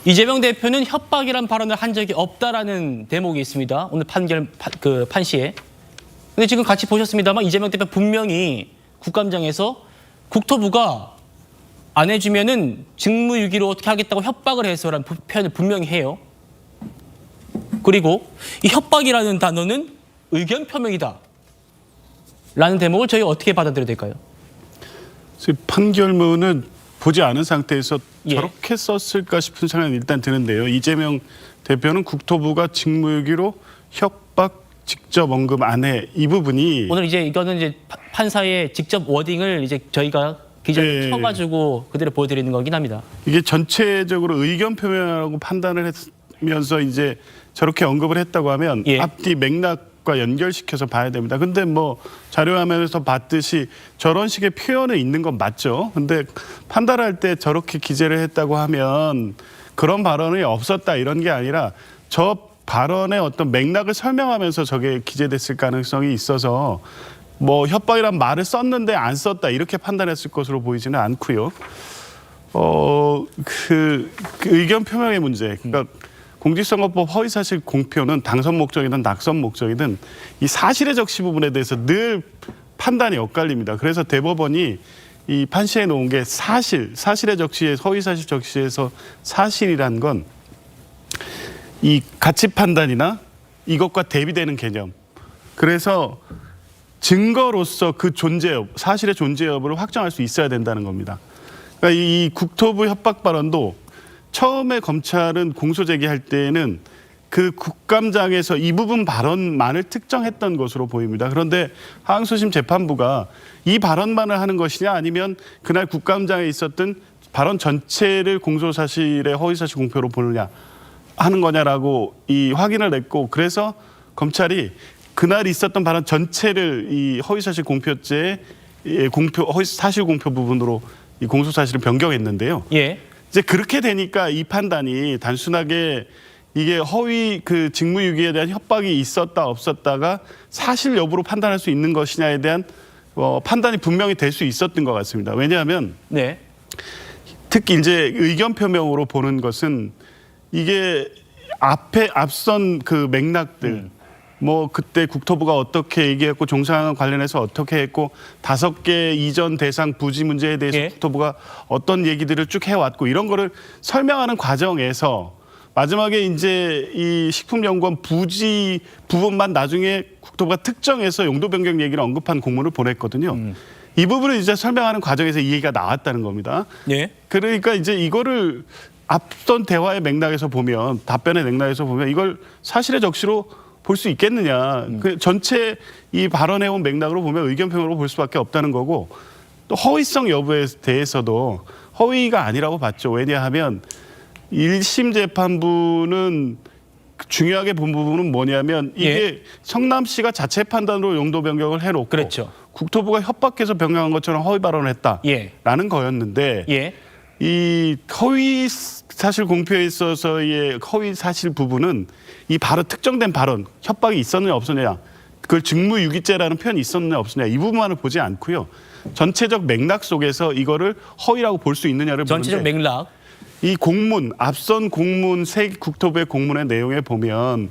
이재명 대표는 협박이란 발언을 한 적이 없다라는 대목이 있습니다. 오늘 판시에. 근데 지금 같이 보셨습니다만 이재명 대표 분명히 국감장에서 국토부가 안 해주면은 직무유기로 어떻게 하겠다고 협박을 해서라는 표현을 분명히 해요. 그리고 이 협박이라는 단어는 의견 표명이다. 라는 대목을 저희가 어떻게 받아들여야 될까요? 판결문은 보지 않은 상태에서 예. 저렇게 썼을까 싶은 생각이 일단 드는데요. 이재명 대표는 국토부가 직무유기로 협박 직접 언급 안 해. 이 부분이 오늘 이거는 이제 판사의 직접 워딩을 이제 저희가 기자를 쳐가지고 그대로 보여드리는 거긴 합니다. 이게 전체적으로 의견 표명이라고 판단을 하면서 이제 저렇게 언급을 했다고 하면 예. 앞뒤 맥락과 연결시켜서 봐야 됩니다. 근데 뭐 자료화면에서 봤듯이 저런 식의 표현이 있는 건 맞죠. 근데 판단할 때 저렇게 기재를 했다고 하면 그런 발언이 없었다 이런 게 아니라 저 발언의 어떤 맥락을 설명하면서 저게 기재됐을 가능성이 있어서 뭐 협박이란 말을 썼는데 안 썼다 이렇게 판단했을 것으로 보이지는 않고요. 그 의견 표명의 문제. 그러니까 공직선거법 허위사실 공표는 당선 목적이든 낙선 목적이든 이 사실의 적시 부분에 대해서 늘 판단이 엇갈립니다. 그래서 대법원이 이 판시에 놓은 게 사실의 적시에 허위사실 적시에서 사실이란 건 이 가치 판단이나 이것과 대비되는 개념. 그래서 증거로서 그 존재 여부, 사실의 존재 여부를 확정할 수 있어야 된다는 겁니다. 그러니까 이 국토부 협박 발언도 처음에 검찰은 공소 제기할 때는 그 국감장에서 이 부분 발언만을 특정했던 것으로 보입니다. 그런데 하항소심 재판부가 이 발언만을 하는 것이냐 아니면 그날 국감장에 있었던 발언 전체를 공소사실의 허위사실 공표로 보느냐 하는 거냐라고 이 확인을 냈고 그래서 검찰이 그날 있었던 발언 전체를 이 허위사실 공표죄의 허위사실 공표 부분으로 이 공소사실을 변경했는데요. 예. 이제 그렇게 되니까 이 판단이 단순하게 이게 허위 그 직무유기에 대한 협박이 있었다 없었다가 사실 여부로 판단할 수 있는 것이냐에 대한 판단이 분명히 될 수 있었던 것 같습니다. 왜냐하면 네. 특히 이제 의견 표명으로 보는 것은 이게 앞선 그 맥락들 뭐 그때 국토부가 어떻게 얘기했고 종사항 관련해서 어떻게 했고 5개 이전 대상 부지 문제에 대해서 예. 국토부가 어떤 얘기들을 쭉 해왔고 이런 거를 설명하는 과정에서 마지막에 이제 이 식품연구원 부지 부분만 나중에 국토부가 특정해서 용도 변경 얘기를 언급한 공문을 보냈거든요. 이 부분을 이제 설명하는 과정에서 이 얘기가 나왔다는 겁니다. 예. 그러니까 이제 이거를 앞선 대화의 맥락에서 보면 답변의 맥락에서 보면 이걸 사실의 적시로 볼 수 있겠느냐. 그 전체 이 발언해온 맥락으로 보면 의견 표명으로 볼 수밖에 없다는 거고 또 허위성 여부에 대해서도 허위가 아니라고 봤죠. 왜냐하면 1심 재판부는 중요하게 본 부분은 뭐냐면 이게 예. 성남시가 자체 판단으로 용도 변경을 해놓고 그렇죠. 국토부가 협박해서 변경한 것처럼 허위 발언을 했다라는 예. 거였는데 예. 이 허위 사실 공표에 있어서의 허위 사실 부분은 이 바로 특정된 발언, 협박이 있었느냐 없었느냐, 그걸 직무유기죄라는 표현이 있었느냐 없었느냐 이 부분만을 보지 않고요. 전체적 맥락 속에서 이거를 허위라고 볼 수 있느냐를 전체적 보는데 맥락. 이 공문, 앞선 공문, 새 국토부의 공문의 내용에 보면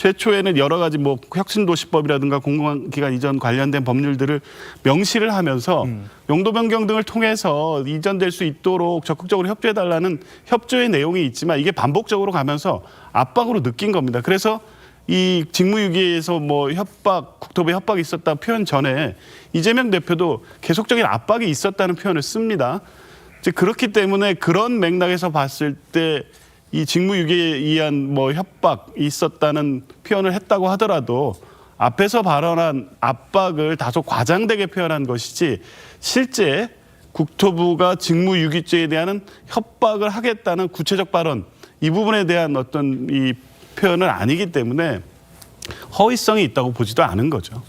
최초에는 여러 가지 뭐 혁신도시법이라든가 공공기관 이전 관련된 법률들을 명시를 하면서 용도 변경 등을 통해서 이전될 수 있도록 적극적으로 협조해달라는 협조의 내용이 있지만 이게 반복적으로 가면서 압박으로 느낀 겁니다. 그래서 이 직무유기에서 뭐 협박, 국토부에 협박이 있었다 표현 전에 이재명 대표도 계속적인 압박이 있었다는 표현을 씁니다. 그렇기 때문에 그런 맥락에서 봤을 때 이 직무유기에 의한 뭐 협박이 있었다는 표현을 했다고 하더라도 앞에서 발언한 압박을 다소 과장되게 표현한 것이지 실제 국토부가 직무유기죄에 대한 협박을 하겠다는 구체적 발언 이 부분에 대한 어떤 이 표현은 아니기 때문에 허위성이 있다고 보지도 않은 거죠.